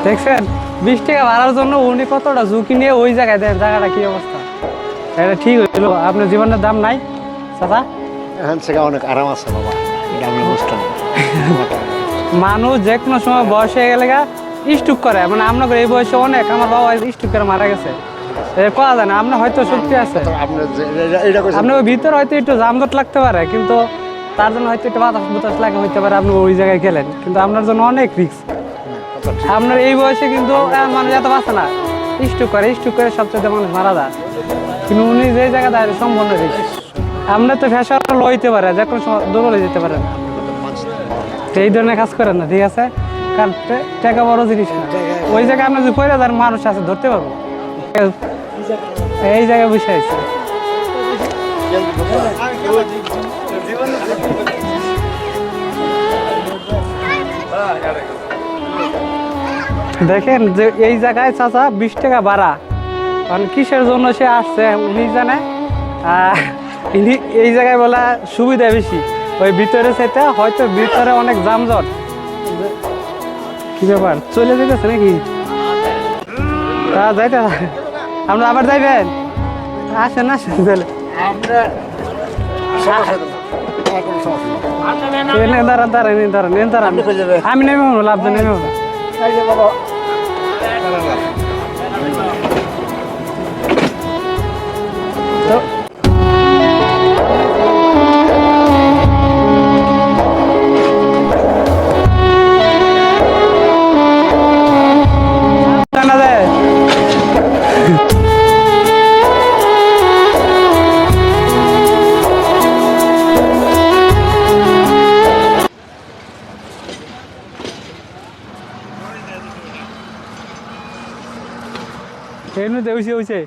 দেখছেন 20 টাকা ভাড়ার জন্য উনি কতটা ঝুঁকি নিয়ে ওই জায়গায় দেন, জায়গাটা কি অবস্থা? এটা ঠিক হইলো? আপনার জীবনের দাম নাই চাচা? এখান থেকে অনেক আরাম আছে বাবা, এটা আমরা বুঝতাম না। মানুষ যে কোনো সময় বয়স হয়ে গেলে স্ট্রোক করে, মানে আমরা এই বয়সে অনেক, আমার বাবা স্ট্রোক করে মারা গেছে। কোয়া যায় না, আপনার হয়তো শক্তি আছে, আপনার এটা কইছেন, আপনার ওই ভিতরে হয়তো একটু জামজট লাগতে পারে, কিন্তু তার জন্য হয়তো একটু বাতাস বাতাস লাগে হইতে পারে, আপনি ওই জায়গায় গেলেন, কিন্তু আপনার জন্য অনেক রিস্ক। আপনার এই বয়সে কিন্তু মানুষ এত বাঁচে না, স্ট্রোক করে সবচেয়ে মানুষ মারা যায়, কিন্তু উনি যে জায়গা দাঁড়িয়ে সম্পূর্ণ রিস্ক। আপনার তো ফ্যাশন হইতে পারে, যে কোনো সময় দুর্বল হয়ে যেতে পারেন, এই ধরনের কাজ করেন না, ঠিক আছে? কারণ টাকা বড় জিনিস না, ওই জায়গায় আপনার যে পয়লা যার মানুষ আছে ধরতে পারবো, এই জায়গায় বসে আছে। দেখেন যে এই জায়গায় চাচা 20 টাকা ভাড়া, কারণ কিসের জন্য সে আসছে উনি জানে। ইনি এই জায়গায় বলা সুবিধা বেশি, ওই ভিতরে সেটা হয়তো ভিতরে অনেক যানজট। কি ব্যাপার, চলে যেতেছে নাকি? যাইতে আমরা আবার যাইবেন, আসেন আসেন তাহলে। দাঁড়ান দাঁড়ান দাঁড়ান দাঁড়ান, আমি নেমে লাভ নেমে এমনি দেউছে হয়েছে।